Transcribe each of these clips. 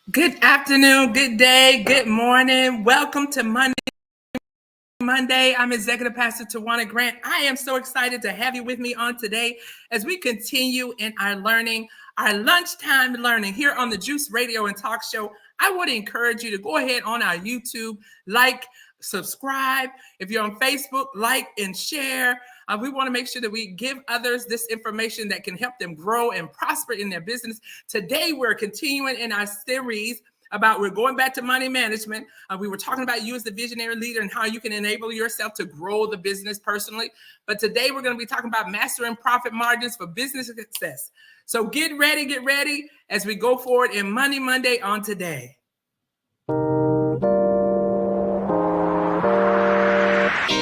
Good afternoon, good day, good morning. Welcome to Monday. I'm Executive Pastor Tawana Grant. I am so excited to have you with me on today as we continue in our learning, our lunchtime learning here on the Juice Radio and Talk Show. I would encourage you to go ahead on our YouTube, subscribe. If you're on Facebook, like and share. We want to make sure that we give others this information that can help them grow and prosper in their business. Today, we're continuing in our series about we're going back to money management. We were talking about you as the visionary leader and how you can enable yourself to grow the business personally. But today, we're going to be talking about mastering profit margins for business success. So get ready as we go forward in Money Monday on today.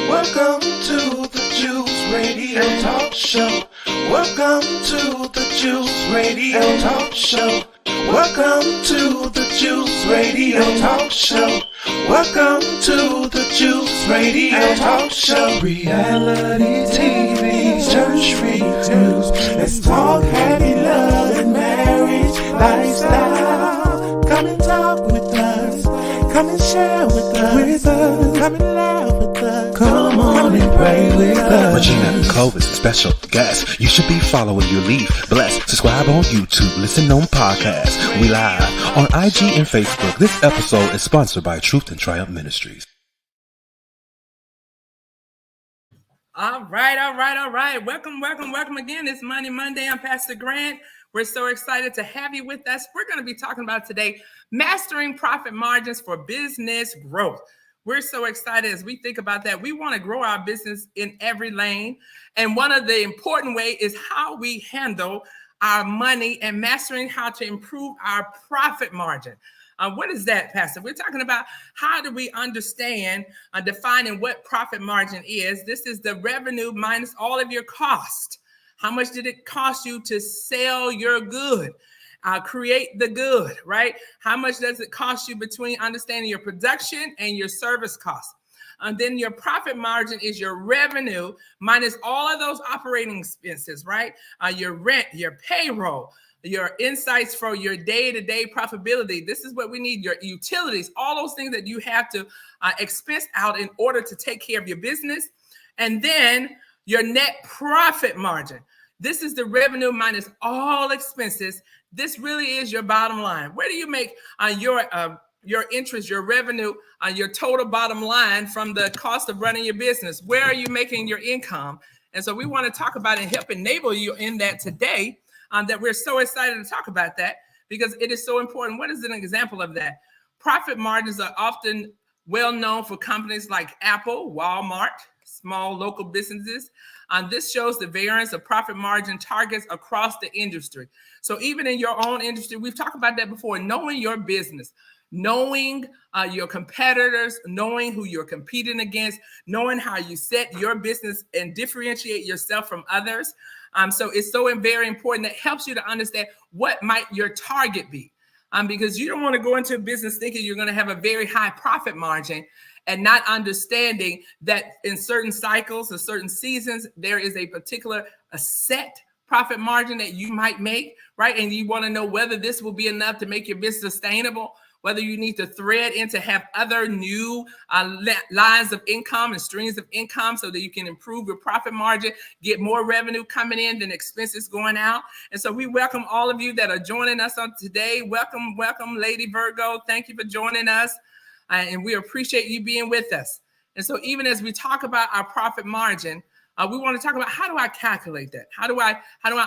Welcome to the Juice Radio Talk Show. Welcome to the Juice Radio Talk Show. Welcome to the Juice Radio Talk Show. Welcome to the Juice Radio Talk Show. Reality TV, church reviews. Let's talk happy love and marriage lifestyle. Come and talk with us. Come and share with us. Come and laugh with us. Come on and pray with us. Regina Clovis, special guest. You should be following your lead. Bless. Subscribe on YouTube. Listen on podcasts. We live on IG and Facebook. This episode is sponsored by Truth and Triumph Ministries. All right. Welcome again. It's Money Monday. I'm Pastor Grant. We're so excited to have you with us. We're going to be talking about today, mastering profit margins for business growth. We're so excited as we think about that. We want to grow our business in every lane. And one of the important ways is how we handle our money and mastering how to improve our profit margin. What is that, Pastor? We're talking about how do we understand defining what profit margin is. This is the revenue minus all of your cost. How much did it cost you to sell your good? Create the good, right? How much does it cost you between understanding your production and your service costs? And then your profit margin is your revenue minus all of those operating expenses, right? Your rent, your payroll, your insights for your day-to-day profitability. This is what we need, your utilities, all those things that you have to expense out in order to take care of your business. And then your net profit margin. This is the revenue minus all expenses. This really is your bottom line. Where do you make your interest, your revenue, your total bottom line from the cost of running your business? Where are you making your income? And so we want to talk about and help enable you in that today, that we're so excited to talk about that because it is so important. What is an example of that? Profit margins are often well known for companies like Apple, Walmart, small local businesses. This shows the variance of profit margin targets across the industry. So even in your own industry, we've talked about that before, knowing your business, knowing your competitors, knowing who you're competing against, knowing how you set your business and differentiate yourself from others. So it's so very important. That helps you to understand what might your target be. Because you don't want to go into a business thinking you're going to have a very high profit margin and not understanding that in certain cycles or certain seasons, there is a particular set profit margin that you might make, right? And you want to know whether this will be enough to make your business sustainable, whether you need to thread in to have other new lines of income and streams of income so that you can improve your profit margin, get more revenue coming in than expenses going out. And so we welcome all of you that are joining us on today. Welcome, Lady Virgo. Thank you for joining us. And we appreciate you being with us. And so even as we talk about our profit margin, we want to talk about how do I calculate that? How do I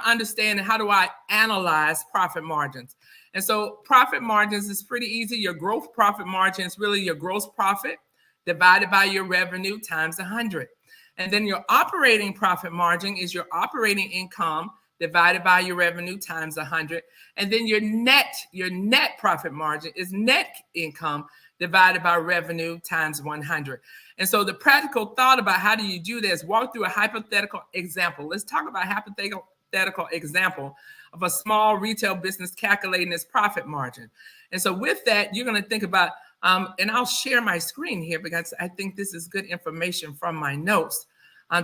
understand and how do I analyze profit margins? And so profit margins is pretty easy. Your gross profit margin is really your gross profit divided by your revenue times 100. And then your operating profit margin is your operating income divided by your revenue times 100. And then your net profit margin is net income divided by revenue times 100. And so the practical thought about how do you do this, walk through a hypothetical example. Let's talk about a hypothetical example of a small retail business calculating its profit margin. And so with that, you're going to think about, and I'll share my screen here because I think this is good information from my notes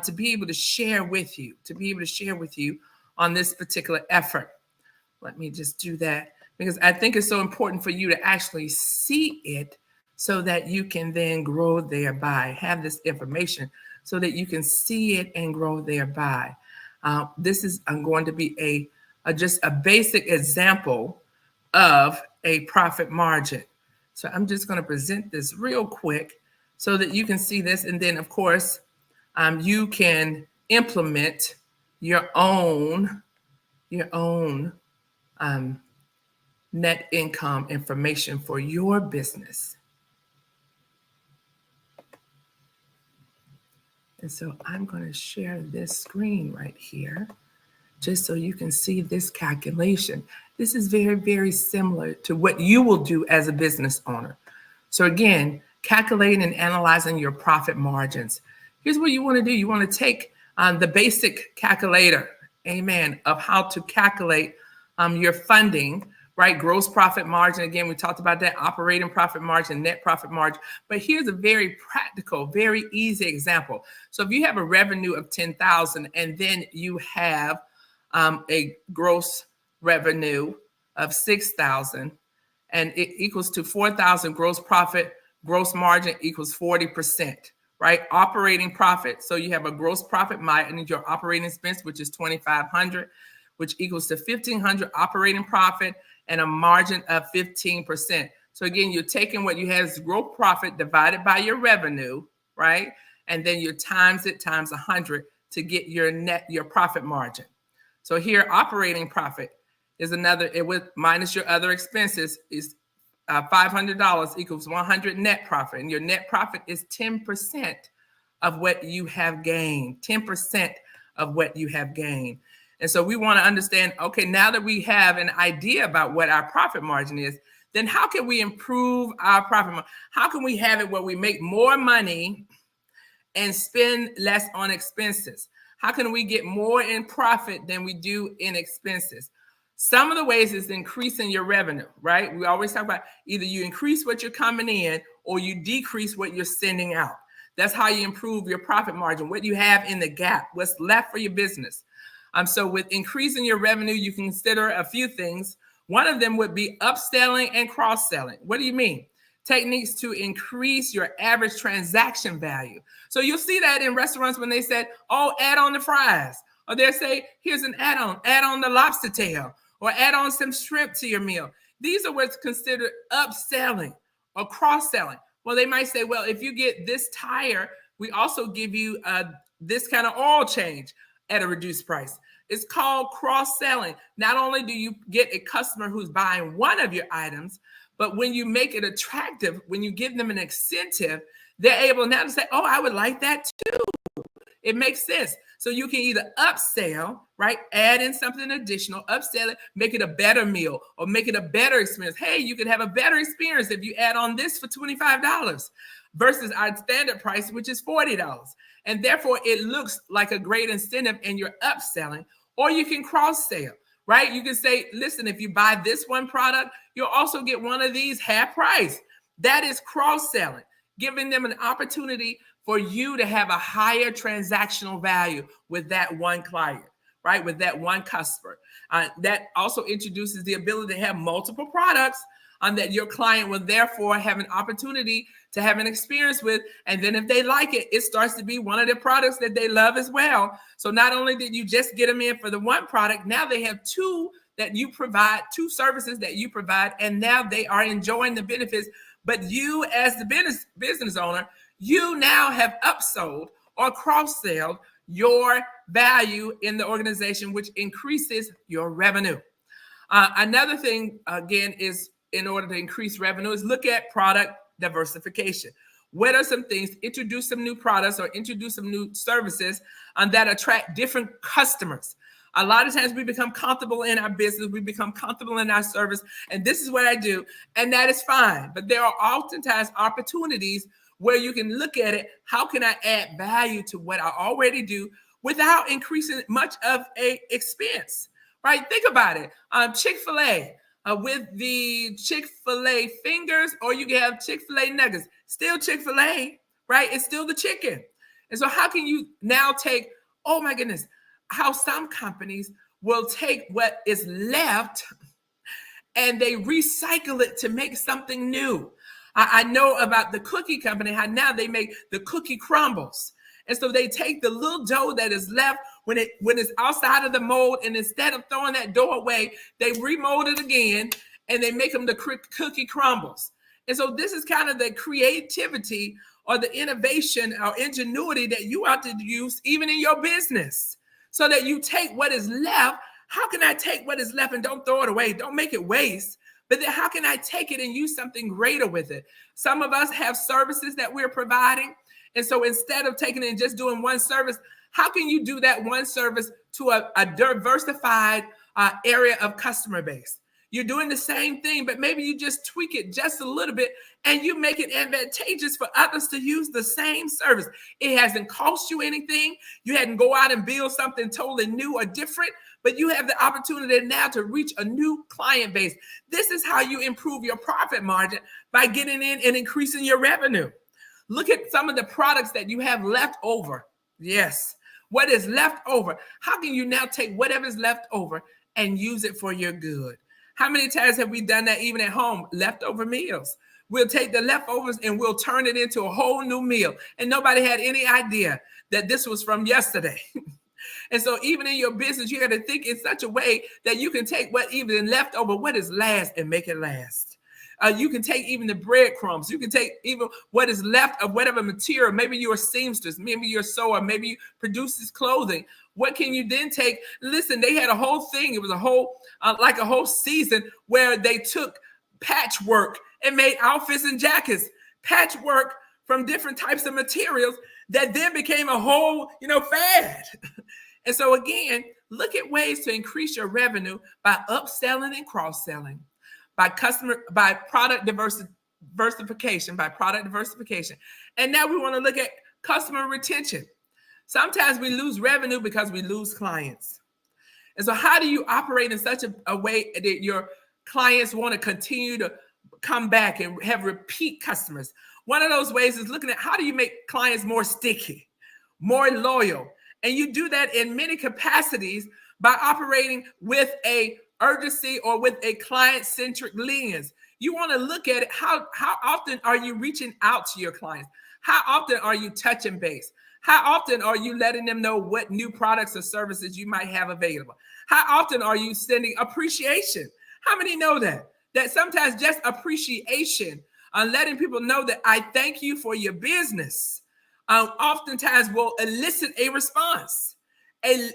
to be able to share with you on this particular effort. Let me just do that. because I think it's so important for you to actually see it so that you can then grow thereby. Have this information so that you can see it and grow thereby. This is going to be just a basic example of a profit margin. So I'm just going to present this real quick so that you can see this. And then, of course, you can implement your own net income information for your business. And so I'm going to share this screen right here, just so you can see this calculation. This is very, very similar to what you will do as a business owner. So again, calculating and analyzing your profit margins. Here's what you want to do. You want to take the basic calculator, amen, of how to calculate your funding, right? Gross profit margin. Again, we talked about that, operating profit margin, net profit margin. But here's a very practical, very easy example. So if you have a revenue of $10,000 and then you have a gross revenue of $6,000 and it equals to $4,000 gross profit, gross margin equals 40%, right? Operating profit. So you have a gross profit minus your operating expense, which is $2,500, which equals to $1,500 operating profit and a margin of 15%. So again, you're taking what you have as gross profit divided by your revenue, right? And then you times it times 100 to get your profit margin. So here, operating profit is another, it would minus your other expenses is $500 equals 100 net profit. And your net profit is 10% of what you have gained, 10% of what you have gained. And so we want to understand, okay, now that we have an idea about what our profit margin is, then how can we improve our profit margin? How can we have it where we make more money and spend less on expenses? How can we get more in profit than we do in expenses? Some of the ways is increasing your revenue, right? We always talk about either you increase what you're coming in or you decrease what you're sending out. That's how you improve your profit margin, what you have in the gap, what's left for your business. So with increasing your revenue, you can consider a few things. One of them would be upselling and cross-selling. What do you mean? Techniques to increase your average transaction value. So you'll see that in restaurants when they said, oh, add on the fries. Or they'll say, here's an add on the lobster tail, or add on some shrimp to your meal. These are what's considered upselling or cross-selling. Well, they might say, well, if you get this tire, we also give you this kind of oil change at a reduced price. It's called cross-selling. Not only do you get a customer who's buying one of your items, but when you make it attractive, when you give them an incentive, they're able now to say, oh, I would like that too. It makes sense. So you can either upsell, right? Add in something additional, upsell it, make it a better meal or make it a better experience. Hey, you could have a better experience if you add on this for $25 versus our standard price, which is $40. And therefore, it looks like a great incentive and you're upselling. Or you can cross-sell, right? You can say, listen, if you buy this one product, you'll also get one of these half price. That is cross-selling, giving them an opportunity for you to have a higher transactional value with that one client, right? With that one customer. That also introduces the ability to have multiple products that your client will therefore have an opportunity to have an experience with. And then if they like it, it starts to be one of the products that they love as well. So not only did you just get them in for the one product, now they have two that you provide, two services that you provide, and now they are enjoying the benefits. But you as the business owner, you now have upsold or cross-sold your value in the organization, which increases your revenue. Another thing, again, is in order to increase revenue is look at product diversification. What are some things? Introduce some new products or introduce some new services that attract different customers. A lot of times we become comfortable in our business, we become comfortable in our service, and this is what I do, and that is fine. But there are oftentimes opportunities where you can look at it, how can I add value to what I already do without increasing much of a expense, right? Think about it. Chick-fil-A, with the Chick-fil-A fingers, or you can have Chick-fil-A nuggets, still Chick-fil-A, right? It's still the chicken. And so how can you now take, oh my goodness, how some companies will take what is left and they recycle it to make something new. I know about the cookie company, how now they make the cookie crumbles. And so they take the little dough that is left when it's outside of the mold, and instead of throwing that dough away, they remold it again and they make them the cookie crumbles. And so this is kind of the creativity or the innovation or ingenuity that you have to use even in your business, so that you take what is left. How can I take what is left and don't throw it away? Don't make it waste. But then how can I take it and use something greater with it? Some of us have services that we're providing. And so instead of taking it and just doing one service, how can you do that one service to a diversified area of customer base? You're doing the same thing, but maybe you just tweak it just a little bit and you make it advantageous for others to use the same service. It hasn't cost you anything. You hadn't go out and build something totally new or different, but you have the opportunity now to reach a new client base. This is how you improve your profit margin, by getting in and increasing your revenue. Look at some of the products that you have left over. Yes, what is left over? How can you now take whatever's left over and use it for your good? How many times have we done that even at home? Leftover meals. We'll take the leftovers and we'll turn it into a whole new meal. And nobody had any idea that this was from yesterday. And so even in your business, you got to think in such a way that you can take what even left over, what is last, and make it last. You can take even the breadcrumbs. You can take even what is left of whatever material. Maybe you're a seamstress. Maybe you're a sewer. Maybe you produce this clothing. What can you then take? Listen, they had a whole thing. It was a whole, like a whole season where they took patchwork and made outfits and jackets. Patchwork from different types of materials that then became a whole, fad. And so again, look at ways to increase your revenue by upselling and cross-selling, by product diversification. And now we want to look at customer retention. Sometimes we lose revenue because we lose clients. And so how do you operate in such a way that your clients want to continue to come back and have repeat customers? One of those ways is looking at how do you make clients more sticky, more loyal. And you do that in many capacities by operating with a urgency or with a client-centric lens. You want to look at it. How often are you reaching out to your clients? How often are you touching base? How often are you letting them know what new products or services you might have available? How often are you sending appreciation? How many know that sometimes just appreciation and letting people know that I thank you for your business oftentimes will elicit a response,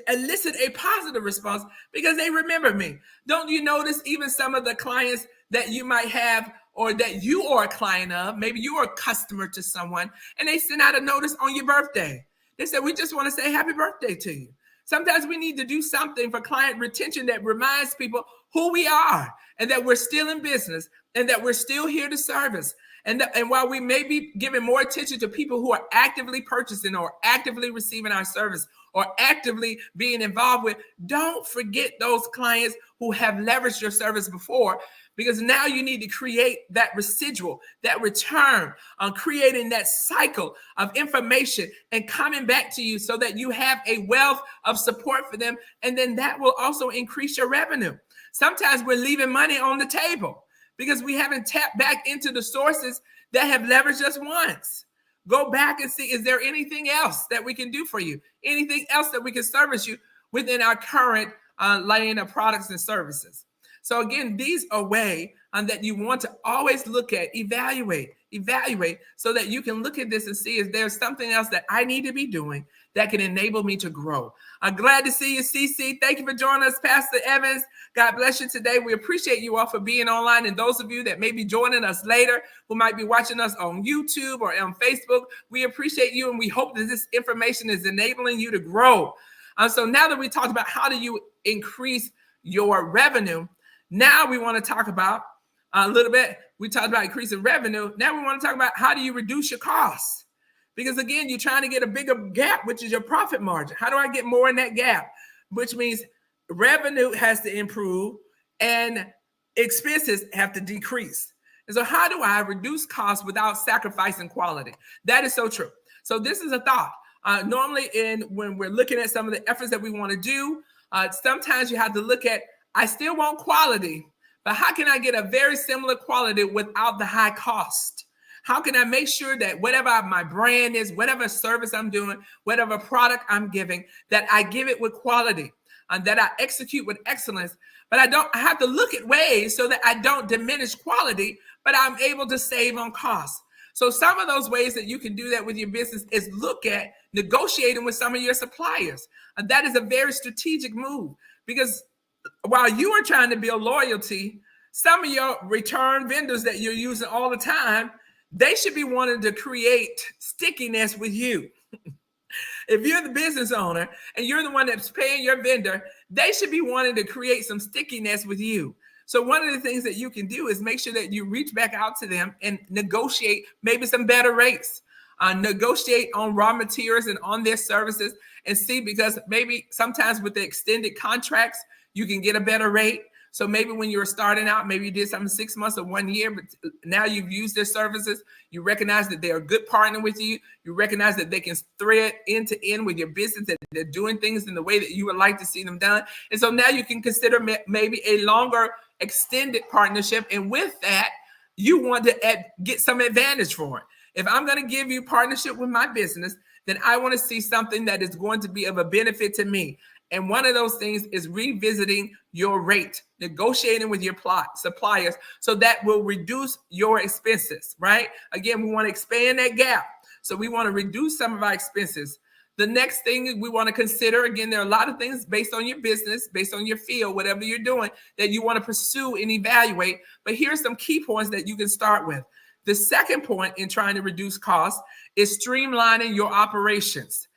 elicit a positive response, because they remember me. Don't you notice even some of the clients that you might have or that you are a client of, maybe you are a customer to someone, and they send out a notice on your birthday. They said, we just want to say happy birthday to you. Sometimes we need to do something for client retention that reminds people who we are and that we're still in business and that we're still here to service. And while we may be giving more attention to people who are actively purchasing or actively receiving our service or actively being involved with, don't forget those clients who have leveraged your service before, because now you need to create that residual, that return on creating that cycle of information and coming back to you so that you have a wealth of support for them. And then that will also increase your revenue. Sometimes we're leaving money on the table because we haven't tapped back into the sources that have leveraged us once. Go back and see, is there anything else that we can do for you? Anything else that we can service you within our current line of products and services? So again, these are ways that you want to always look at, evaluate, so that you can look at this and see, is there something else that I need to be doing that can enable me to grow? I'm glad to see you, CC. Thank you for joining us, Pastor Evans. God bless you today. We appreciate you all for being online. And those of you that may be joining us later, who might be watching us on YouTube or on Facebook, we appreciate you. And we hope that this information is enabling you to grow. So now that we talked about how do you increase your revenue, now we want to talk about a little bit. We talked about increasing revenue. Now we want to talk about how do you reduce your costs? Because again, you're trying to get a bigger gap, which is your profit margin. How do I get more in that gap? Which means revenue has to improve and expenses have to decrease. And so how do I reduce costs without sacrificing quality? That is so true. So this is a thought. Normally when we're looking at some of the efforts that we want to do, sometimes you have to look at, I still want quality, but how can I get a very similar quality without the high cost? How can I make sure that whatever my brand is, whatever service I'm doing, whatever product I'm giving, that I give it with quality and that I execute with excellence? But I have to look at ways so that I don't diminish quality, but I'm able to save on costs. So some of those ways that you can do that with your business is look at negotiating with some of your suppliers. And that is a very strategic move, because while you are trying to build loyalty, some of your return vendors that you're using all the time, they should be wanting to create stickiness with you. If you're the business owner and you're the one that's paying your vendor, they should be wanting to create some stickiness with you. So one of the things that you can do is make sure that you reach back out to them and negotiate maybe some better rates. Negotiate on raw materials and on their services and see, because maybe sometimes with the extended contracts, you can get a better rate. So maybe when you were starting out, maybe you did something 6 months or 1 year, but now you've used their services. You recognize that they're a good partner with you. You recognize that they can thread end to end with your business, that they're doing things in the way that you would like to see them done. And so now you can consider maybe a longer extended partnership. And with that, you want to get some advantage for it. If I'm going to give you partnership with my business, then I want to see something that is going to be of a benefit to me. And one of those things is revisiting your rate, negotiating with your suppliers, so that will reduce your expenses, right? Again, we want to expand that gap. So we want to reduce some of our expenses. The next thing we want to consider, again, there are a lot of things based on your business, based on your field, whatever you're doing, that you want to pursue and evaluate. But here's some key points that you can start with. The second point in trying to reduce costs is streamlining your operations.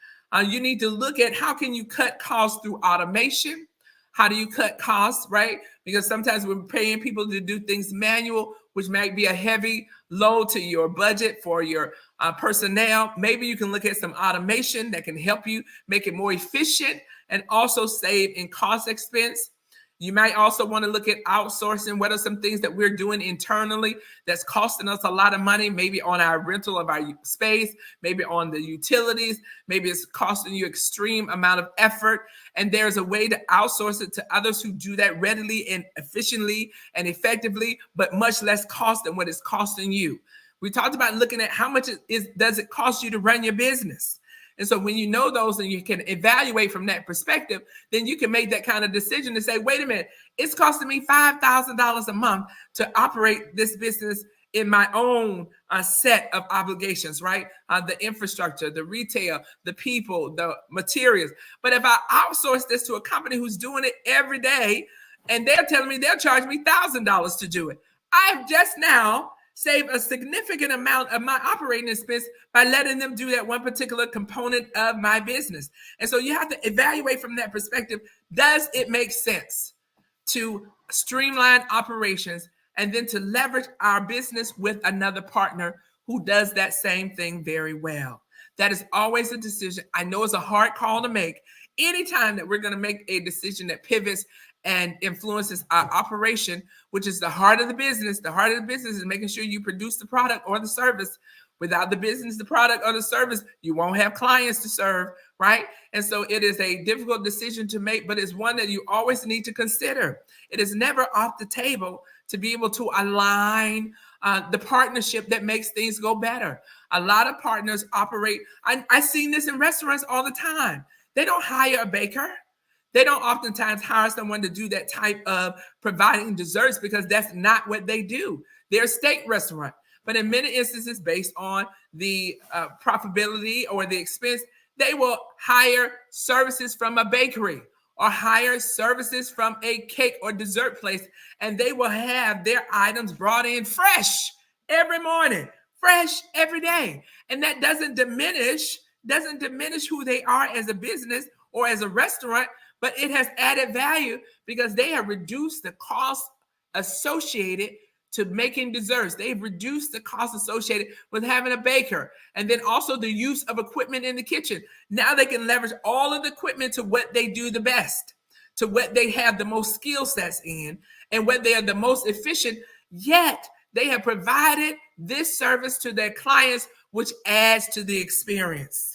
You need to look at how can you cut costs through automation. How do you cut costs, right? Because sometimes we're paying people to do things manual, which might be a heavy load to your budget for your personnel. Maybe you can look at some automation that can help you make it more efficient and also save in cost expense. You might also want to look at outsourcing. What are some things that we're doing internally that's costing us a lot of money, maybe on our rental of our space, maybe on the utilities, maybe it's costing you extreme amount of effort. And there's a way to outsource it to others who do that readily and efficiently and effectively, but much less cost than what it's costing you. We talked about looking at how much does it cost you to run your business. And so when you know those and you can evaluate from that perspective, then you can make that kind of decision to say, wait a minute, it's costing me $5,000 a month to operate this business in my own set of obligations, right? The infrastructure, the retail, the people, the materials. But if I outsource this to a company who's doing it every day and they're telling me they'll charge me $1,000 to do it, I've just now save a significant amount of my operating expense by letting them do that one particular component of my business. And so you have to evaluate from that perspective, does it make sense to streamline operations and then to leverage our business with another partner who does that same thing very well? That is always a decision. I know it's a hard call to make. Anytime that we're going to make a decision that pivots and influences our operation, which is the heart of the business. The heart of the business is making sure you produce the product or the service. Without the business, the product, or the service, you won't have clients to serve, right? And so it is a difficult decision to make, but it's one that you always need to consider. It is never off the table to be able to align the partnership that makes things go better. A lot of partners operate, I've seen this in restaurants all the time. They don't hire a baker. They don't oftentimes hire someone to do that type of providing desserts because that's not what they do. They're a steak restaurant. But in many instances, based on the profitability or the expense, they will hire services from a bakery or hire services from a cake or dessert place, and they will have their items brought in fresh every morning, fresh every day. And that doesn't diminish who they are as a business or as a restaurant, but it has added value because they have reduced the cost associated to making desserts. They've reduced the cost associated with having a baker, and then also the use of equipment in the kitchen. Now they can leverage all of the equipment to what they do the best, to what they have the most skill sets in, and what they are the most efficient, yet they have provided this service to their clients, which adds to the experience.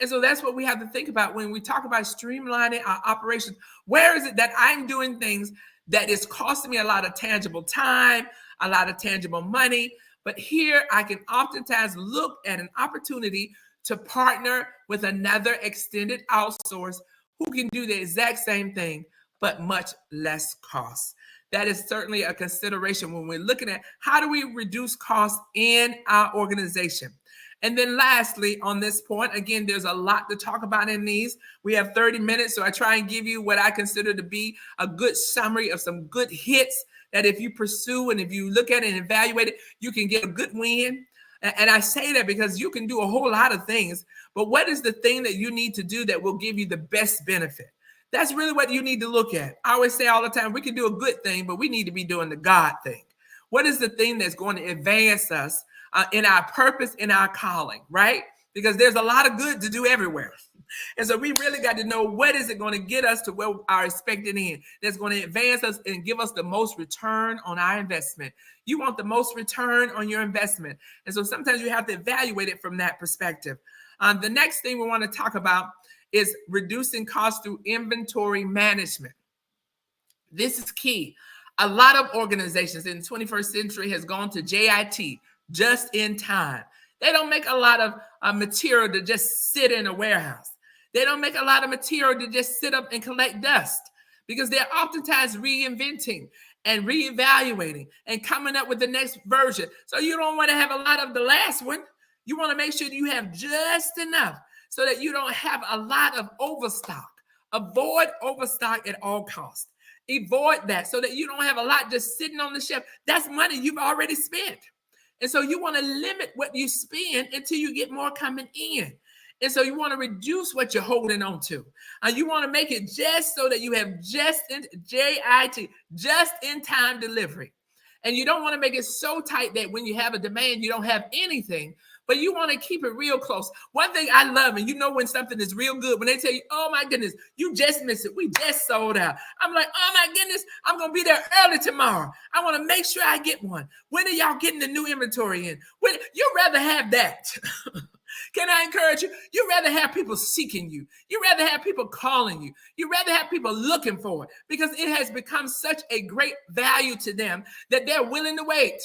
And so that's what we have to think about when we talk about streamlining our operations. Where is it that I'm doing things that is costing me a lot of tangible time, a lot of tangible money. But here I can oftentimes look at an opportunity to partner with another extended outsource who can do the exact same thing, but much less cost. That is certainly a consideration when we're looking at how do we reduce costs in our organization. And then lastly, on this point, again, there's a lot to talk about in these. We have 30 minutes, so I try and give you what I consider to be a good summary of some good hits that if you pursue and if you look at it and evaluate it, you can get a good win. And I say that because you can do a whole lot of things, but what is the thing that you need to do that will give you the best benefit? That's really what you need to look at. I always say all the time, we can do a good thing, but we need to be doing the God thing. What is the thing that's going to advance us in our purpose, in our calling, right? Because there's a lot of good to do everywhere. And so we really got to know what is it going to get us to where our expected end that's going to advance us and give us the most return on our investment. You want the most return on your investment. And so sometimes you have to evaluate it from that perspective. The next thing we want to talk about is reducing costs through inventory management. This is key. A lot of organizations in the 21st century has gone to JIT, just in time. They don't make a lot of material to just sit in a warehouse. They don't make a lot of material to just sit up and collect dust because they're oftentimes reinventing and reevaluating and coming up with the next version. So you don't want to have a lot of the last one. You want to make sure that you have just enough so that you don't have a lot of overstock. Avoid overstock at all costs. Avoid that so that you don't have a lot just sitting on the shelf. That's money you've already spent. And so you want to limit what you spend until you get more coming in. And so you want to reduce what you're holding on to. You want to make it just so that you have just in time delivery. And you don't want to make it so tight that when you have a demand, you don't have anything. But you want to keep it real close. One thing I love, and you know when something is real good, when they tell you, oh my goodness, you just missed it. We just sold out. I'm like, oh my goodness, I'm going to be there early tomorrow. I want to make sure I get one. When are y'all getting the new inventory in? You'd rather have that. Can I encourage you? You'd rather have people seeking you. You'd rather have people calling you. You'd rather have people looking for it because it has become such a great value to them that they're willing to wait.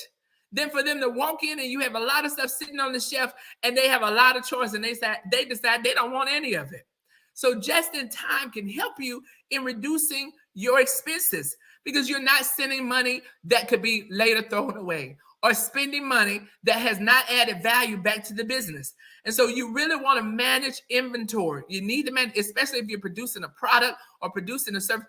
Then for them to walk in and you have a lot of stuff sitting on the shelf and they have a lot of choice and they decide they don't want any of it. So just in time can help you in reducing your expenses because you're not sending money that could be later thrown away or spending money that has not added value back to the business. And so you really want to manage inventory. You need to manage, especially if you're producing a product or producing a service.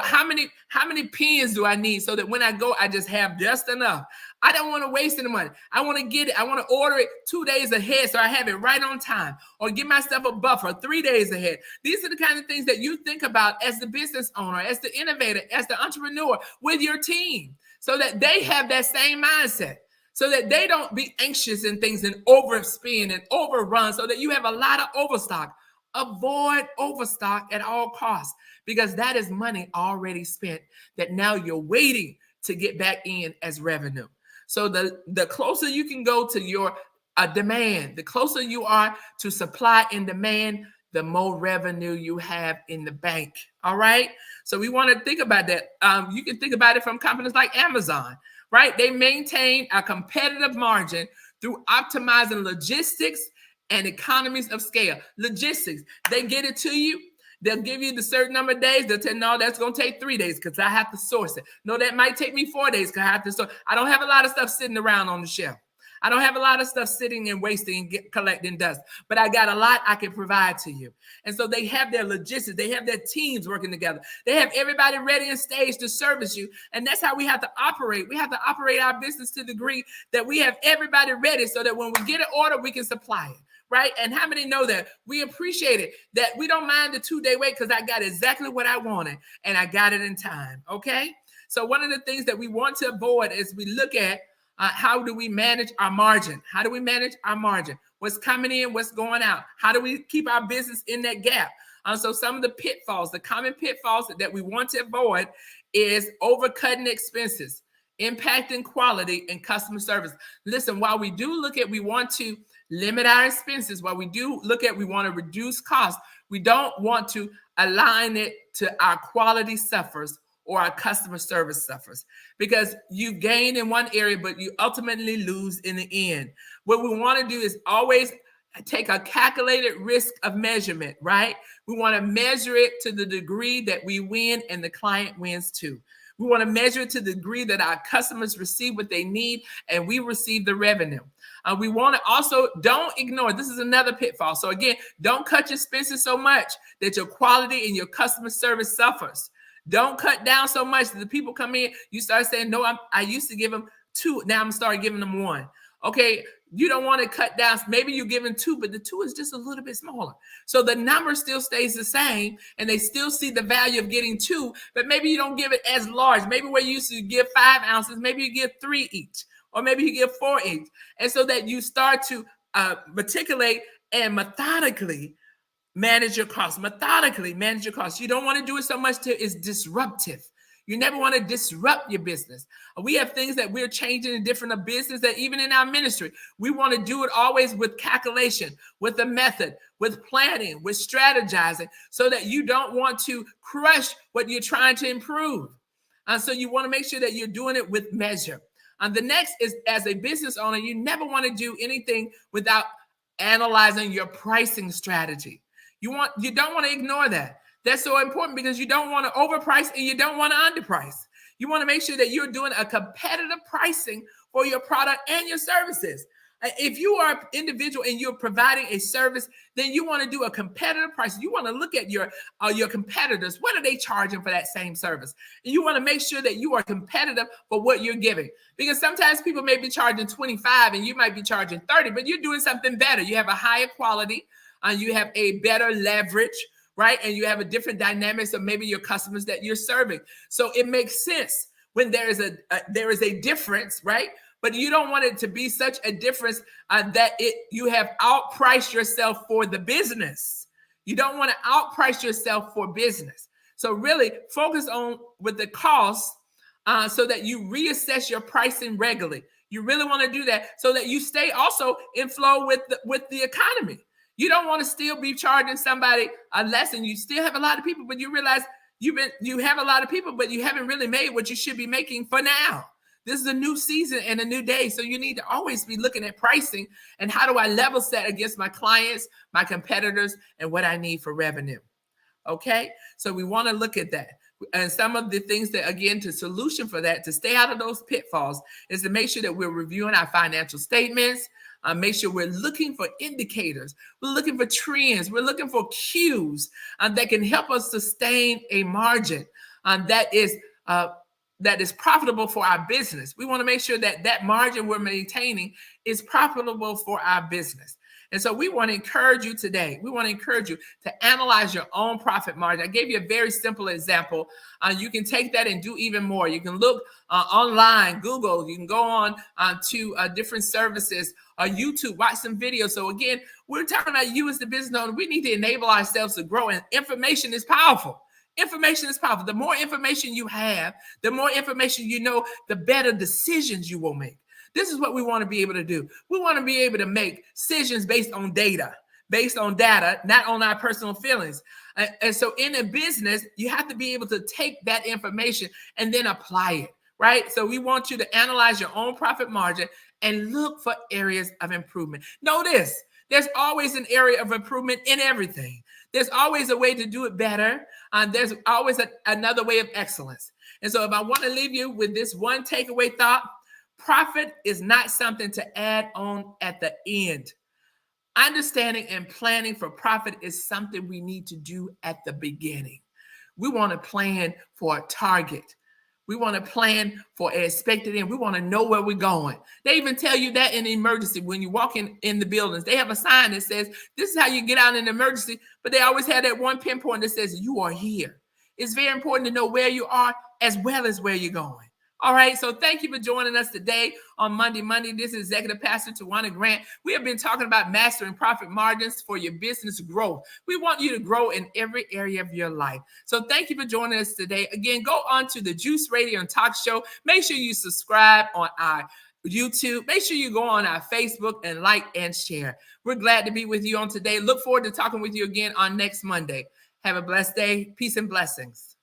How many pens do I need so that when I go, I just have just enough? I don't want to waste any money. I want to get it. I want to order it 2 days ahead so I have it right on time or give myself a buffer 3 days ahead. These are the kind of things that you think about as the business owner, as the innovator, as the entrepreneur with your team so that they have that same mindset. So that they don't be anxious in things and overspend and overrun so that you have a lot of overstock. Avoid overstock at all costs because that is money already spent that now you're waiting to get back in as revenue. So the closer you can go to your demand, the closer you are to supply and demand, the more revenue you have in the bank. All right. So we want to think about that. You can think about it from companies like Amazon. Right? They maintain a competitive margin through optimizing logistics and economies of scale. Logistics, they get it to you. They'll give you the certain number of days. They'll tell you, no, that's going to take 3 days because I have to source it. No, that might take me 4 days because I have to source. I don't have a lot of stuff sitting around on the shelf. I don't have a lot of stuff sitting and wasting and collecting dust, but I got a lot I can provide to you. And so they have their logistics. They have their teams working together. They have everybody ready and staged to service you. And that's how we have to operate. We have to operate our business to the degree that we have everybody ready so that when we get an order, we can supply it. Right? And how many know that we appreciate it, that we don't mind the 2-day wait because I got exactly what I wanted and I got it in time. Okay. So one of the things that we want to avoid is we look at how do we manage our margin? How do we manage our margin? What's coming in? What's going out? How do we keep our business in that gap? So some of the pitfalls, the common pitfalls that we want to avoid is overcutting expenses, impacting quality and customer service. Listen, while we do look at, we want to limit our expenses, while we do look at, we want to reduce costs, we don't want to align it to our quality suffers or our customer service suffers, because you gain in one area, but you ultimately lose in the end. What we want to do is always take a calculated risk of measurement, right? We want to measure it to the degree that we win and the client wins too. We want to measure it to the degree that our customers receive what they need and we receive the revenue. We want to also, don't ignore, this is another pitfall. So again, don't cut your expenses so much that your quality and your customer service suffers. Don't cut down so much that the people come in, you start saying, no, I used to give them 2. Now I'm starting giving them 1. Okay, you don't want to cut down. Maybe you're giving 2, but the 2 is just a little bit smaller. So the number still stays the same and they still see the value of getting 2, but maybe you don't give it as large. Maybe where you used to give 5 ounces, maybe you give 3 each, or maybe you give 4 each. And so that you start to meticulate and methodically manage your costs. Methodically manage your costs. You don't want to do it so much till it's disruptive. You never want to disrupt your business. We have things that we're changing in different business, that even in our ministry, we want to do it always with calculation, with a method, with planning, with strategizing, so that you don't want to crush what you're trying to improve. So you want to make sure that you're doing it with measure. The next is, as a business owner, you never want to do anything without analyzing your pricing strategy. You don't want to ignore that. That's so important, because you don't want to overprice and you don't want to underprice. You want to make sure that you're doing a competitive pricing for your product and your services. If you are an individual and you're providing a service, then you want to do a competitive price. You want to look at your competitors. What are they charging for that same service? And you want to make sure that you are competitive for what you're giving. Because sometimes people may be charging 25 and you might be charging 30, but you're doing something better. You have a higher quality, you have a better leverage, right? And you have a different dynamics of maybe your customers that you're serving. So it makes sense when there is a difference, right? But you don't want it to be such a difference that you have outpriced yourself for the business. You don't want to outprice yourself for business. So really focus on with the cost so that you reassess your pricing regularly. You really want to do that so that you stay also in flow with the economy. You don't want to still be charging somebody less, and you still have a lot of people, but you realize you have a lot of people, but you haven't really made what you should be making for now. This is a new season and a new day. So you need to always be looking at pricing and how do I level set against my clients, my competitors, and what I need for revenue. Okay, so we want to look at that. And some of the things that, again, the solution for that, to stay out of those pitfalls, is to make sure that we're reviewing our financial statements. Make sure we're looking for indicators. We're looking for trends. We're looking for cues that can help us sustain a margin that is profitable for our business. We want to make sure that that margin we're maintaining is profitable for our business. And so we want to encourage you today. We want to encourage you to analyze your own profit margin. I gave you a very simple example. You can take that and do even more. You can look online, Google. You can go on to different services, YouTube, watch some videos. So again, we're talking about you as the business owner. We need to enable ourselves to grow, and information is powerful. Information is powerful. The more information you have, the more information you know, the better decisions you will make. This is what we want to be able to do. We want to be able to make decisions based on data, not on our personal feelings. And so in a business, you have to be able to take that information and then apply it, right? So we want you to analyze your own profit margin and look for areas of improvement. Notice, there's always an area of improvement in everything. There's always a way to do it better. There's always another way of excellence. And so if I want to leave you with this one takeaway thought, profit is not something to add on at the end. Understanding and planning for profit is something we need to do at the beginning. We want to plan for a target. We want to plan for an expected end. We want to know where we're going. They even tell you that in an emergency when you walk in the buildings. They have a sign that says, this is how you get out in an emergency. But they always have that one pinpoint that says, you are here. It's very important to know where you are as well as where you're going. All right, so thank you for joining us today on Monday. This is Executive Pastor Tawana Grant. We have been talking about mastering profit margins for your business growth. We want you to grow in every area of your life. So thank you for joining us today. Again, go on to the Juice Radio and Talk Show. Make sure you subscribe on our YouTube. Make sure you go on our Facebook and like and share. We're glad to be with you on today. Look forward to talking with you again on next Monday. Have a blessed day. Peace and blessings.